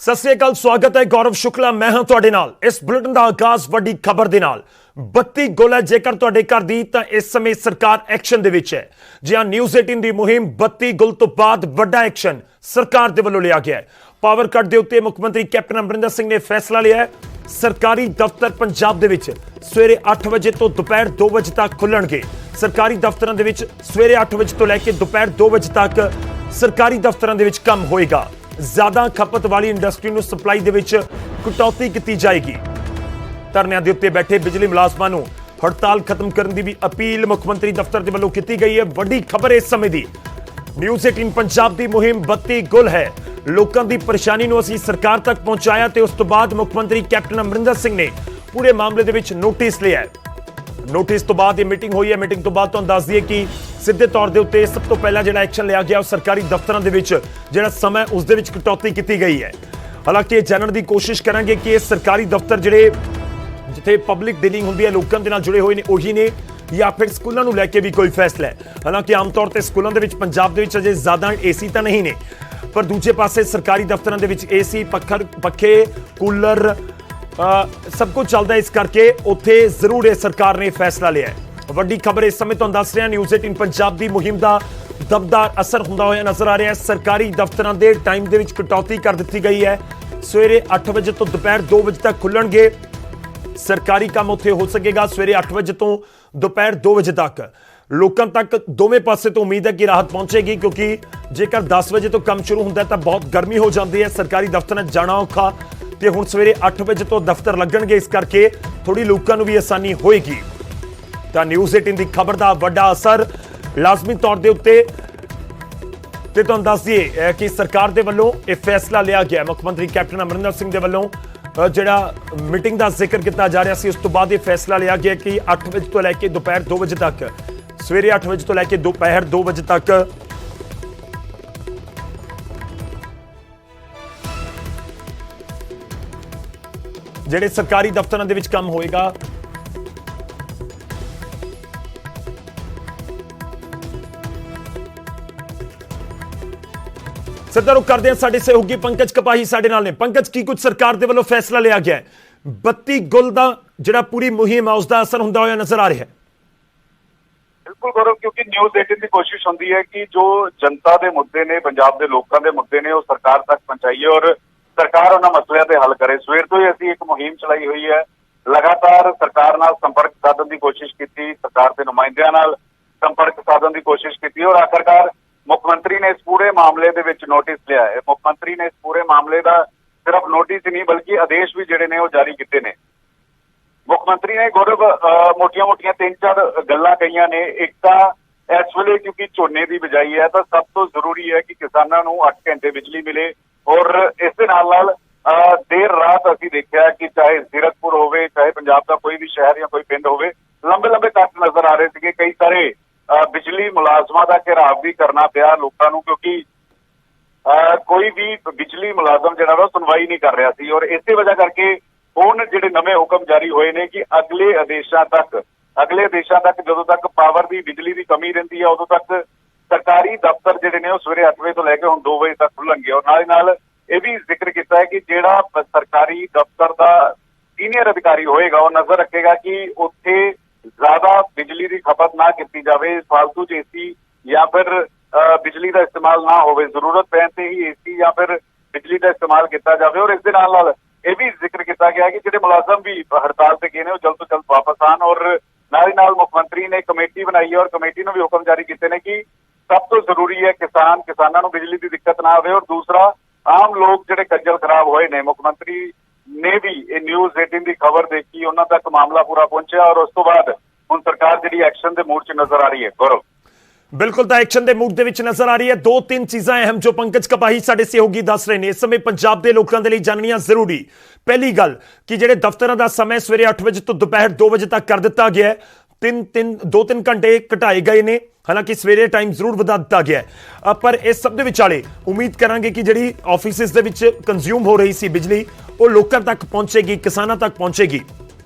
सत श्री अकाल, स्वागत है गौरव शुक्ला। मैं हां तुहाडे नाल। इस बुलेटिन का आगाज वड्डी खबर दे नाल। 32 गुल है जेकर तुहाडे घर दी तां इस समय सरकार एक्शन दे विच है। जी हां, न्यूज़ 18 दी मुहिम 32 गुल तो बाद वड्डा एक्शन सरकार दे वल्लों लिया गया है। पावर कट दे उत्ते मुख्यमंत्री कैप्टन अमरिंदर सिंह ने फैसला लिया है। सरकारी दफ्तर पंजाब दे विच सवेरे 8 बजे तो दोपहर 2 बजे तक खुलणगे। सरकारी दफ्तरां दे विच सवेरे 8 बजे तो लैके दोपहर 2 बजे तक सरकारी दफ्तरां दे विच काम होएगा। ज्यादा खपत वाली इंडस्ट्री नूं सप्लाई दे विच कटौती की जाएगी। धरनिਆਂ ਦੇ ਉੱਤੇ बैठे बिजली मुलाजमां नूं हड़ताल खत्म करने की भी अपील मुख्यमंत्री दफ्तर के वल्लों की गई है। वड्डी खबर इस समय दी। न्यूज़ 18 पंजाब की मुहिम 32 गुल है। लोगों की परेशानी नूं असीं सरकार तक पहुंचाया ते उस तो बाद मुख्यमंत्री कैप्टन अमरिंदर सिंह ने पूरे मामले दे विच नोटिस लिया है। नोटिस तो बाद ये मीटिंग हुई है। मीटिंग तो बाद तुहानूं दस दईए कि सीधे तौर के उत्ते सब तो पहला जिहड़ा एक्शन लिया गया सरकारी दफ्तरां दे विच जिहड़ा समय उस दे विच कटौती की गई है। हालांकि ये जानने की कोशिश करांगे कि सरकारी दफ्तर जिहड़े जिथे पब्लिक डीलिंग होंदी है लोगों के नाल जुड़े हुए ने उही ने या फिर स्कूलों नूं लैके भी कोई फैसला है। हालांकि आम तौर पर स्कूलों दे विच पंजाब दे विच अजे ज़्यादा एसी तो नहीं ने, पर दूजे पासे सरकारी दफ्तरां दे विच एसी पखे कूलर सब कुछ चलता है। इस करके उत्थे जरूर ये सरकार ने फैसला लिया है। वड्डी खबर इस समय तुहानूं दस रहा न्यूज़ 18 पंजाब की मुहिम का दबदार असर हुंदा होया नजर आ रहा है। सरकारी दफ्तरां दे टाइम दे विच कटौती कर दी गई है। सवेरे 8 बजे तो दोपहर 2 बजे तक खुलणगे। सरकारी काम उत्थे हो सकेगा सवेरे 8 बजे तो दोपहर 2 बजे तक। लोगों तक दोवें पासे तो उम्मीद है कि राहत पहुंचेगी, क्योंकि जेकर 10 बजे तो काम शुरू होंदा है तो बहुत गर्मी हो जाती है। सरकारी दफ्तरां जाना औखा ते हुण सवेरे 8 बजे तो दफ्तर लगणगे, इस करके थोड़ी लोगों को भी आसानी होएगी। तो न्यूज़ 18 की खबर का वड्डा असर लाजमी तौर के उत्ते ते तुहानूं दस दईए कि सरकार के वल्लों यह फैसला लिया गया। मुख्यमंत्री कैप्टन अमरिंदर सिंह के वल्लों जिहड़ा मीटिंग का जिक्र किया जा रहा सी, उस तो बाद यह फैसला लिया गया कि 8 बजे तो लैके दोपहर 2 बजे तक, सवेरे 8 बजे तो लैके दोपहर 2 बजे तक जिहड़े सरकारी दफ्तरां दे विच काम होएगा। सिद्धा रुख करते हैं साडे सहयोगी पंकज कपाही साडे नाल ने। पंकज, की कुछ सरकार दे वल्लों फैसला लिया गया है? 32 गुल दा जिहड़ा पूरी मुहिम है उसका असर हुंदा होया नजर आ रहा है। बिल्कुल गौरव, क्योंकि न्यूज़ 18 की कोशिश होती है कि जो जनता के मुद्दे ने, पंजाब के लोगों के मुद्दे ने, वो सरकार तक पहुंचाइए और सरकार उन्होंने मसलियां ते हल करे। सवेर तो ही असीं एक मुहिम चलाई हुई है। लगातार सरकार नाल संपर्क साधन की कोशिश की, सरकार के नुमाइंदियां नाल संपर्क साधन की कोशिश की और आखिरकार मुख्यमंत्री ने इस पूरे मामले दे विच नोटिस लिया है। मुख्यमंत्री ने इस पूरे मामले का सिर्फ नोटिस ही नहीं बल्कि आदेश भी जिहड़े ने वो जारी किए ने। मुख्यमंत्री ने गौरव मोटिया मोटिया 3-4 गल्लां कहियां ने। एक तां इस वेले क्योंकि झोने की बिजाई है तो सब तो जरूरी है कि किसानों को 8 घंटे बिजली मिले और इस दे नाल देर रात असीं देखिया कि चाहे जीरकपुर होवे, चाहे पंजाब का कोई भी शहर या कोई पिंड होवे, लंबे लंबे कट नजर आ रहे थे। कई सारे बिजली मुलाजमां का घेराव भी करना पिया लोगों को, क्योंकि कोई भी बिजली मुलाजम जिहड़ा वा सुनवाई नहीं कर रहा सी और इस वजह करके हुण जिहड़े नवे हुक्म जारी होए ने कि अगले आदेशों तक जदों तक पावर की बिजली की कमी रहिंदी है उदों तक सरकारी दफ्तर जिहड़े ने सवेरे 8 बजे तो लैके हुण 2 बजे तक खुलणगे। और नाल यह भी जिक्र किया है कि जिहड़ा सरकारी दफ्तर का सीनियर अधिकारी होएगा वो नजर रखेगा कि उत्थे ज्यादा बिजली की खपत ना की जाए, फालतू एसी या फिर बिजली का इस्तेमाल ना हो, जरूरत पैन से ही एसी या फिर बिजली का इस्तेमाल किया जाए। और इस दे नाल यह भी जिक्र किया गया कि जिहड़े मुलाजम भी हड़ताल से गए हैं वो जल्द तो जल्द वापस आन। और नाल मुख्यमंत्री ने कमेटी बनाई है और कमेटी ने भी हुक्म जारी किए हैं कि सब तो जरूरी है किसानों को बिजली की दिक्कत ना आए और दूसरा आम लोग जिहड़े खज्जल खराब होए ने। मुख्यमंत्री ने भी न्यूज़ 18 की खबर देखी, उन्होंने तक मामला पूरा पहुंचा और उस तो बाद हुण सरकार जिहड़ी एक्शन के मूड च नजर आ रही है। गौरव, बिल्कुल तो एक्शन के मूड के नजर आ रही है। 2-3 चीज़ां अहम जो पंकज कपाही साडे सहयोगी दस रहे हैं इस समय पंजाब के लोगों के लिए जाननियां जरूरी। पहली गल कि जिहड़े दफ्तरां दा समय सवेरे 8 बजे तो दोपहर 2 बजे तक कर दिता गया है। 2-3 घंटे घटाए गए ने। हालांकि सवेरे टाइम जरूर वधा दिता गया है, पर इस सब दे विचाले उम्मीद करांगे कि जिहड़ी ऑफिसिस दे विच कंज्यूम हो रही सी बिजली वो लोगों तक पहुंचेगी, किसानों तक पहुंचेगी।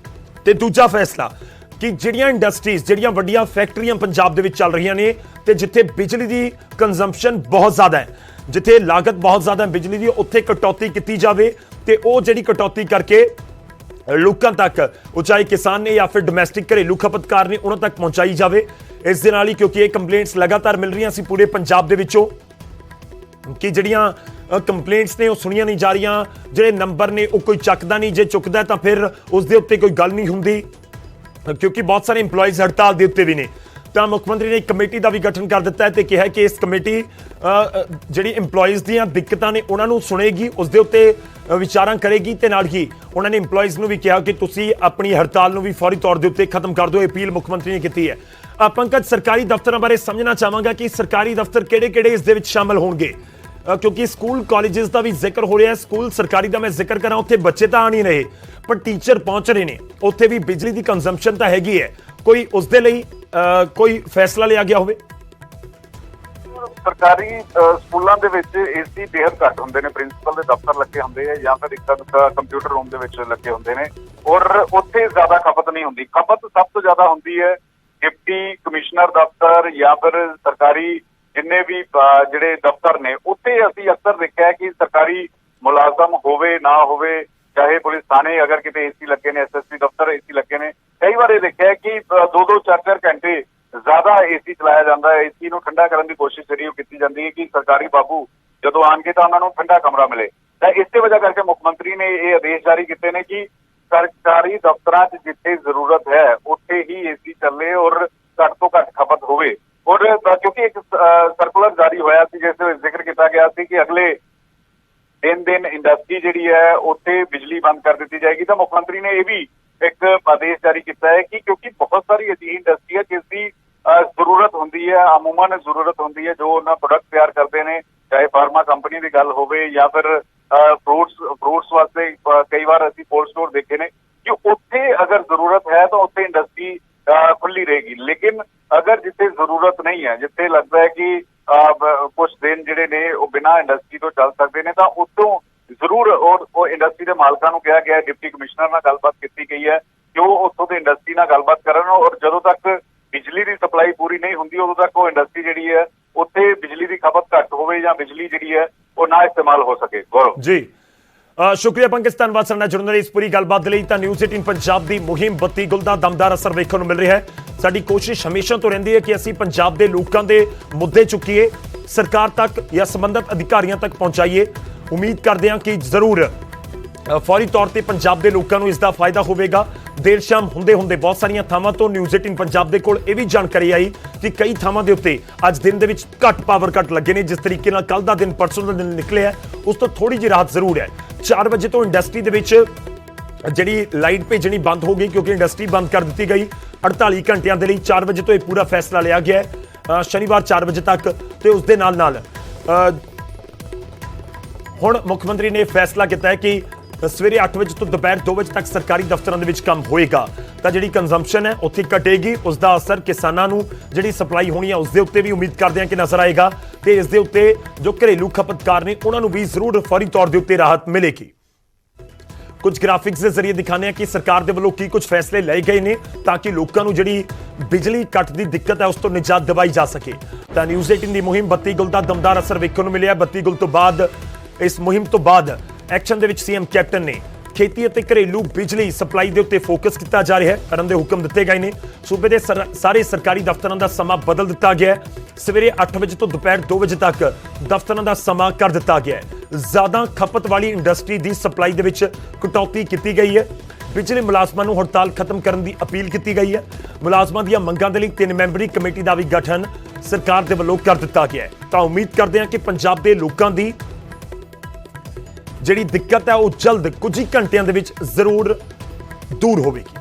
ते दूजा फैसला कि जिहड़ियां इंडस्ट्रीज, जिहड़ियां वड्डियां फैक्ट्रियां पंजाब दे विच चल रही ने ते जिथे बिजली की कंजम्पशन बहुत ज़्यादा है, ਜਿੱਥੇ ਲਾਗਤ ਬਹੁਤ ਜ਼ਿਆਦਾ ਬਿਜਲੀ ਦੀ ਉੱਥੇ ਕਟੌਤੀ ਕੀਤੀ ਜਾਵੇ ਤੇ ਉਹ ਜਿਹੜੀ ਕਟੌਤੀ ਕਰਕੇ ਲੋਕਾਂ ਤੱਕ ਉਚਾਈ ਕਿਸਾਨ ਨੇ ਜਾਂ ਫਿਰ ਡੋਮੈਸਟਿਕ ਘਰੇਲੂ ਖਪਤਕਾਰ ਨੇ ਉਹਨਾਂ ਤੱਕ ਪਹੁੰਚਾਈ ਜਾਵੇ। ਇਸ ਦੇ ਨਾਲ ਹੀ ਕਿਉਂਕਿ ਇਹ ਕੰਪਲੇਂਟਸ ਲਗਾਤਾਰ ਮਿਲ ਰਹੀਆਂ ਸੀ ਪੂਰੇ ਪੰਜਾਬ ਦੇ ਵਿੱਚੋਂ ਕਿ ਜਿਹੜੀਆਂ ਕੰਪਲੇਂਟਸ ਨੇ ਉਹ ਸੁਣੀਆਂ ਨਹੀਂ ਜਾ ਰਹੀਆਂ, ਜਿਹੜੇ ਨੰਬਰ ਨੇ ਉਹ ਕੋਈ ਚੱਕਦਾ ਨਹੀਂ, ਜੇ ਚੁੱਕਦਾ ਤਾਂ ਫਿਰ ਉਸ ਦੇ ਉੱਤੇ ਕੋਈ ਗੱਲ ਨਹੀਂ ਹੁੰਦੀ ਕਿਉਂਕਿ ਬਹੁਤ ਸਾਰੇ EMPLOYEES ਹੜਤਾਲ ਦੇ ਉੱਤੇ ਵੀ ਨੇ। ਤਾਂ ਮੁੱਖ ਮੰਤਰੀ ਨੇ ਇੱਕ ਕਮੇਟੀ ਦਾ ਵੀ ਗਠਨ ਕਰ ਦਿੱਤਾ ਹੈ ਤੇ ਕਿਹਾ ਕਿ ਇਸ ਕਮੇਟੀ ਜਿਹੜੀ EMPLOYEES ਦੀਆਂ ਦਿੱਕਤਾਂ ਨੇ ਉਹਨਾਂ ਨੂੰ ਸੁਣੇਗੀ, ਉਸ ਦੇ ਉੱਤੇ ਵਿਚਾਰਾਂ ਕਰੇਗੀ ਤੇ ਨਾਲ ਹੀ ਉਹਨਾਂ ਨੇ EMPLOYEES ਨੂੰ ਵੀ ਕਿਹਾ ਕਿ ਤੁਸੀਂ ਆਪਣੀ ਹੜਤਾਲ ਨੂੰ ਵੀ ਫੌਰੀ ਤੌਰ ਦੇ ਉੱਤੇ ਖਤਮ ਕਰ ਦਿਓ। ਅਪੀਲ ਮੁੱਖ ਮੰਤਰੀ ਨੇ ਕੀਤੀ ਹੈ। ਪੰਕਜ, ਸਰਕਾਰੀ ਦਫ਼ਤਰਾਂ ਬਾਰੇ ਸਮਝਣਾ ਚਾਹਾਂਗਾ ਕਿ ਸਰਕਾਰੀ ਦਫ਼ਤਰ ਕਿਹੜੇ-ਕਿਹੜੇ ਇਸ ਦੇ ਵਿੱਚ ਸ਼ਾਮਲ ਹੋਣਗੇ ਕਿਉਂਕਿ ਸਕੂਲ ਕਾਲਜਸ ਦਾ ਵੀ ਜ਼ਿਕਰ ਹੋ ਰਿਹਾ ਹੈ। ਸਕੂਲ ਸਰਕਾਰੀ ਦਾ ਮੈਂ ਜ਼ਿਕਰ ਕਰਾਂ, ਉੱਥੇ ਬੱਚੇ ਤਾਂ ਆ ਨਹੀਂ ਰਹੇ ਪਰ ਟੀਚਰ ਪਹੁੰਚ ਰਹੇ ਨੇ, ਉੱਥੇ ਵੀ ਬਿਜਲੀ ਦੀ ਕੰਜ਼ੰਪਸ਼ਨ ਤਾਂ ਹੈਗੀ ਹੈ। ਕੋਈ ਉਸ ਦੇ ਲਈ ਕੋਈ ਫੈਸਲਾ ਲਿਆ ਗਿਆ ਹੋਵੇ? ਸਰਕਾਰੀ ਸਕੂਲਾਂ ਦੇ ਵਿੱਚ ਏਸੀ ਬੇहद ਘੱਟ ਹੁੰਦੇ ਨੇ, ਪ੍ਰਿੰਸੀਪਲ ਦੇ ਦਫ਼ਤਰ ਲੱਗੇ ਹੁੰਦੇ ਆ ਜਾਂ ਫਿਰ ਇੱਕ ਕੰਪਿਊਟਰ ਰੂਮ ਦੇ ਵਿੱਚ ਲੱਗੇ ਹੁੰਦੇ ਨੇ ਔਰ ਉੱਥੇ ਜ਼ਿਆਦਾ ਖਪਤ ਨਹੀਂ ਹੁੰਦੀ। ਖਪਤ ਸਭ ਤੋਂ ਜ਼ਿਆਦਾ ਹੁੰਦੀ ਹੈ ਡਿਪਟੀ ਕਮਿਸ਼ਨਰ ਦਫ਼ਤਰ ਜਾਂ ਫਿਰ ਸਰਕਾਰੀ ਜਿੰਨੇ ਵੀ ਜਿਹੜੇ ਦਫ਼ਤਰ ਨੇ, ਉੱਥੇ ਅਸੀਂ ਅਕਸਰ ਦੇਖਿਆ ਕਿ ਸਰਕਾਰੀ ਮੁਲਾਜ਼ਮ ਹੋਵੇ ਨਾ ਹੋਵੇ, ਚਾਹੇ ਪੁਲਿਸ ਥਾਣੇ ਅਗਰ ਕਿਤੇ ਏਸੀ ਲੱਗੇ ਨੇ, SSP ਦਫ਼ਤਰ ਏਸੀ ਲੱਗੇ ਨੇ, ਕਈ ਵਾਰ ਇਹ ਦੇਖਿਆ ਕਿ 2-2 4-4 ਘੰਟੇ ਜ਼ਿਆਦਾ ਏਸੀ ਚਲਾਇਆ ਜਾਂਦਾ ਹੈ। ਏਸੀ ਨੂੰ ਠੰਡਾ ਕਰਨ ਦੀ ਕੋਸ਼ਿਸ਼ ਜਿਹੜੀ ਉਹ ਕੀਤੀ ਜਾਂਦੀ ਹੈ ਕਿ ਸਰਕਾਰੀ ਬਾਬੂ ਜਦੋਂ ਆਣਗੇ ਤਾਂ ਉਹਨਾਂ ਨੂੰ ਠੰਡਾ ਕਮਰਾ ਮਿਲੇ। ਤਾਂ ਇਸੇ ਵਜ੍ਹਾ ਕਰਕੇ ਮੁੱਖ ਮੰਤਰੀ ਨੇ ਇਹ ਆਦੇਸ਼ ਜਾਰੀ ਕੀਤੇ ਨੇ ਕਿ ਸਰਕਾਰੀ ਦਫ਼ਤਰਾਂ 'ਚ ਜਿੱਥੇ ਜ਼ਰੂਰਤ ਹੈ ਉੱਥੇ ਹੀ ਏਸੀ ਚੱਲੇ ਔਰ ਘੱਟ ਤੋਂ ਘੱਟ ਖਪਤ ਹੋਵੇ। ਔਰ ਕਿਉਂਕਿ ਇੱਕ ਸਰਕੂਲਰ ਜਾਰੀ ਹੋਇਆ ਸੀ ਜਿਸ ਵਿੱਚ ਜ਼ਿਕਰ ਕੀਤਾ ਗਿਆ ਸੀ ਕਿ ਅਗਲੇ 3 ਦਿਨ ਇੰਡਸਟਰੀ ਜਿਹੜੀ ਹੈ ਉੱਥੇ ਬਿਜਲੀ ਬੰਦ ਕਰ ਦਿੱਤੀ ਜਾਏਗੀ। ਤਾਂ ਮੁੱਖ ਮੰਤਰੀ ਨੇ ਇਹ ਵੀ ਇੱਕ ਆਦੇਸ਼ ਜਾਰੀ ਕੀਤਾ ਹੈ ਕਿ ਕਿਉਂਕਿ ਬਹੁਤ ਸਾਰੀ ਅਜਿਹੀ ਇੰਡਸਟਰੀ ਹੈ ਜਿਸ ਦੀ ਜ਼ਰੂਰਤ ਹੁੰਦੀ ਹੈ, ਅਮੂਮਨ ਜ਼ਰੂਰਤ ਹੁੰਦੀ ਹੈ, ਜੋ ਉਹਨਾਂ ਪ੍ਰੋਡਕਟ ਤਿਆਰ ਕਰਦੇ ਨੇ, ਚਾਹੇ ਫਾਰਮਾ ਕੰਪਨੀ ਦੀ ਗੱਲ ਹੋਵੇ ਜਾਂ ਫਿਰ ਫਰੂਟਸ ਵਾਸਤੇ ਕਈ ਵਾਰ ਅਸੀਂ ਕੋਲਡ ਸਟੋਰ ਦੇਖੇ ਨੇ ਕਿ ਉੱਥੇ ਅਗਰ ਜ਼ਰੂਰਤ ਹੈ ਤਾਂ ਉੱਥੇ ਇੰਡਸਟਰੀ ਖੁੱਲੀ ਰਹੇਗੀ। ਲੇਕਿਨ ਅਗਰ ਜਿੱਥੇ ਜ਼ਰੂਰਤ ਨਹੀਂ ਹੈ, ਜਿੱਥੇ ਲੱਗਦਾ ਹੈ ਕਿ ਕੁਝ ਦਿਨ ਜਿਹੜੇ ਨੇ ਉਹ ਬਿਨਾਂ ਇੰਡਸਟਰੀ ਤੋਂ ਚੱਲ ਸਕਦੇ ਨੇ, ਤਾਂ ਉੱਥੋਂ ਜ਼ਰੂਰ ਉਹ ਇੰਡਸਟਰੀ ਦੇ ਮਾਲਕਾਂ ਨੂੰ ਕਿਹਾ ਗਿਆ, ਡਿਪਟੀ ਕਮਿਸ਼ਨਰ ਨਾਲ ਗੱਲਬਾਤ ਕੀਤੀ ਗਈ ਹੈ ਕਿ ਉਹ ਉੱਥੋਂ ਦੇ ਇੰਡਸਟਰੀ ਨਾਲ ਗੱਲਬਾਤ ਕਰਨ ਔਰ ਜਦੋਂ ਤੱਕ ਬਿਜਲੀ ਦੀ ਸਪਲਾਈ ਪੂਰੀ ਨਹੀਂ ਹੁੰਦੀ ਉਦੋਂ ਤੱਕ ਉਹ ਇੰਡਸਟਰੀ ਜਿਹੜੀ ਹੈ ਉੱਥੇ ਬਿਜਲੀ ਦੀ ਖਪਤ ਘੱਟ ਹੋਵੇ ਜਾਂ ਬਿਜਲੀ ਜਿਹੜੀ ਹੈ ਉਹ ਨਾ ਇਸਤੇਮਾਲ ਹੋ ਸਕੇ। ਗੌਰਵ ਜੀ, ਸ਼ੁਕਰੀਆ ਪੰਕਜ, ਧੰਨਵਾਦ ਸਾਡੇ ਨਾਲ ਜੁੜਨ ਲਈ ਇਸ ਪੂਰੀ ਗੱਲਬਾਤ ਦੇ ਲਈ। ਤਾਂ ਨਿਊਜ਼ 18 ਪੰਜਾਬ ਦੀ ਮੁਹਿੰਮ ਬੱਤੀ ਗੁੱਲ ਦਾ ਦਮਦਾਰ ਅਸਰ ਵੇਖਣ ਨੂੰ ਮਿਲ ਰਿਹਾ ਹੈ। ਸਾਡੀ ਕੋਸ਼ਿਸ਼ ਹਮੇਸ਼ਾ ਤੋਂ ਰਹਿੰਦੀ ਹੈ ਕਿ ਅਸੀਂ ਪੰਜਾਬ ਦੇ ਲੋਕਾਂ ਦੇ ਮੁੱਦੇ ਚੁੱਕੀਏ, ਸਰਕਾਰ ਤੱਕ ਜਾਂ ਸੰਬੰਧਿਤ ਅਧਿਕਾਰੀਆਂ ਤੱਕ ਪਹੁੰਚਾਈਏ। ਉਮੀਦ ਕਰਦੇ ਹਾਂ ਕਿ ਜ਼ਰੂਰ ਫੌਰੀ ਤੌਰ ਤੇ ਪੰਜਾਬ ਦੇ ਲੋਕਾਂ ਨੂੰ ਇਸ ਦਾ ਫਾਇਦਾ ਹੋਵੇਗਾ। ਦੇਰ ਸ਼ਾਮ ਹੁੰਦੇ ਬਹੁਤ ਸਾਰੀਆਂ ਥਾਵਾਂ ਤੋਂ ਨਿਊਜ਼ 18 ਪੰਜਾਬ ਦੇ ਕੋਲ ਇਹ ਵੀ ਜਾਣਕਾਰੀ ਆਈ ਕਿ ਕਈ ਥਾਵਾਂ ਦੇ ਉੱਤੇ ਅੱਜ ਦਿਨ ਦੇ ਵਿੱਚ ਘੱਟ ਪਾਵਰ ਕੱਟ ਲੱਗੇ ਨੇ। ਜਿਸ ਤਰੀਕੇ ਨਾਲ ਕੱਲ ਦਾ ਦਿਨ, ਪਰਸੋਂ ਦਾ ਦਿਨ ਨਿਕਲਿਆ ਉਸ ਤੋਂ ਥੋੜੀ ਜਿਹੀ ਰਾਹਤ ਜ਼ਰੂਰ ਹੈ। 4 ਵਜੇ ਤੋਂ ਇੰਡਸਟਰੀ ਦੇ ਵਿੱਚ ਜਿਹੜੀ ਲਾਈਟ ਭੇਜਣੀ ਬੰਦ ਹੋ ਗਈ ਕਿਉਂਕਿ ਇੰਡਸਟਰੀ ਬੰਦ ਕਰ ਦਿੱਤੀ ਗਈ 48 ਘੰਟਿਆਂ ਦੇ ਲਈ। 4 ਵਜੇ ਤੋਂ ਇਹ ਪੂਰਾ ਫੈਸਲਾ ਲਿਆ ਗਿਆ ਹੈ ਸ਼ਨੀਵਾਰ 4 ਵਜੇ ਤੱਕ। ਤੇ ਉਸ ਦੇ ਨਾਲ ਹੁਣ ਮੁੱਖ ਮੰਤਰੀ ਨੇ ਫੈਸਲਾ ਕੀਤਾ ਹੈ ਕਿ ਸਵੇਰੇ 8 ਵਜੇ ਤੋਂ ਦੁਪਹਿਰ 2 ਵਜੇ ਤੱਕ ਸਰਕਾਰੀ ਦਫ਼ਤਰਾਂ ਦੇ ਵਿੱਚ ਕੰਮ ਹੋਏਗਾ ਤਾਂ ਜਿਹੜੀ ਕੰਜ਼ੰਪਸ਼ਨ ਹੈ ਉੱਥੇ ਘਟੇਗੀ। ਉਸ ਦਾ ਅਸਰ ਕਿਸਾਨਾਂ ਨੂੰ ਜਿਹੜੀ ਸਪਲਾਈ ਹੋਣੀ ਹੈ ਉਸ ਦੇ ਉੱਤੇ ਵੀ ਉਮੀਦ ਕਰਦੇ ਹਾਂ ਕਿ ਨਜ਼ਰ ਆਏਗਾ ਤੇ ਇਸ ਦੇ ਉੱਤੇ ਜੋ ਘਰੇਲੂ ਖਪਤਕਾਰ ਨੇ ਉਹਨਾਂ ਨੂੰ ਵੀ ਜ਼ਰੂਰ ਫੌਰੀ ਤੌਰ ਦੇ ਉੱਤੇ ਰਾਹਤ ਮਿਲੇਗੀ। ਕੁਝ ਗ੍ਰਾਫਿਕਸ ਦੇ ਜ਼ਰੀਏ ਦਿਖਾਉਂਦੇ ਹਾਂ ਕਿ ਸਰਕਾਰ ਦੇ ਵੱਲੋਂ ਕੀ ਕੁਝ ਫੈਸਲੇ ਲਏ ਗਏ ਨੇ ਤਾਂ ਕਿ ਲੋਕਾਂ ਨੂੰ ਜਿਹੜੀ ਬਿਜਲੀ ਕੱਟ ਦੀ ਦਿੱਕਤ ਹੈ ਉਸ ਤੋਂ ਨਿਜਾਤ ਦਿਵਾਈ ਜਾ ਸਕੇ। ਤਾਂ ਨਿਊਜ਼ 18 ਦੀ ਮੁਹਿੰਮ ਬੱਤੀ ਗੁੱਲ ਦਾ ਦਮਦਾਰ ਅਸਰ ਵੇਖਣ ਨੂੰ ਮਿਲਿਆ। ਬੱਤੀ ਗੁੱਲ ਤੋਂ ਬਾਅਦ, ਇਸ ਮੁਹਿੰਮ ਤੋਂ ਬਾਅਦ ਐਕਸ਼ਨ ਦੇ ਵਿੱਚ ਸੀਐਮ ਕੈਪਟਨ ਨੇ ਖੇਤੀ ਅਤੇ ਘਰੇਲੂ ਬਿਜਲੀ ਸਪਲਾਈ ਦੇ ਉੱਤੇ ਫੋਕਸ ਕੀਤਾ ਜਾ ਰਿਹਾ ਹੈ, ਕਰਨ ਦੇ ਹੁਕਮ ਦਿੱਤੇ ਗਏ ਨੇ। ਸੂਬੇ ਦੇ ਸਾਰੇ ਸਰਕਾਰੀ ਦਫ਼ਤਰਾਂ ਦਾ ਸਮਾਂ ਬਦਲ ਦਿੱਤਾ ਗਿਆ ਹੈ। ਸਵੇਰੇ 8 ਵਜੇ ਤੋਂ ਦੁਪਹਿਰ 2 ਵਜੇ ਤੱਕ ਦਫ਼ਤਰਾਂ ਦਾ ਸਮਾਂ ਕਰ ਦਿੱਤਾ ਗਿਆ ਹੈ। ਜ਼ਿਆਦਾ ਖਪਤ ਵਾਲੀ ਇੰਡਸਟਰੀ ਦੀ ਸਪਲਾਈ ਦੇ ਵਿੱਚ ਕਟੌਤੀ ਕੀਤੀ ਗਈ ਹੈ। ਬਿਜਲੀ ਮੁਲਾਜ਼ਮਾਂ ਨੂੰ ਹੜਤਾਲ ਖਤਮ ਕਰਨ ਦੀ ਅਪੀਲ ਕੀਤੀ ਗਈ ਹੈ। ਮੁਲਾਜ਼ਮਾਂ ਦੀਆਂ ਮੰਗਾਂ ਦੇ ਲਈ 3 ਮੈਂਬਰੀ ਕਮੇਟੀ ਦਾ ਵੀ ਗਠਨ ਸਰਕਾਰ ਦੇ ਵੱਲੋਂ ਕਰ ਦਿੱਤਾ ਗਿਆ ਹੈ। ਤਾਂ ਉਮੀਦ ਕਰਦੇ ਹਾਂ ਕਿ ਪੰਜਾਬ ਦੇ ਲੋਕਾਂ ਦੀ ਜਿਹੜੀ ਦਿੱਕਤ ਹੈ ਉਹ ਜਲਦ ਕੁਝ ਹੀ ਘੰਟਿਆਂ ਦੇ ਵਿੱਚ ਜ਼ਰੂਰ ਦੂਰ ਹੋਵੇਗੀ।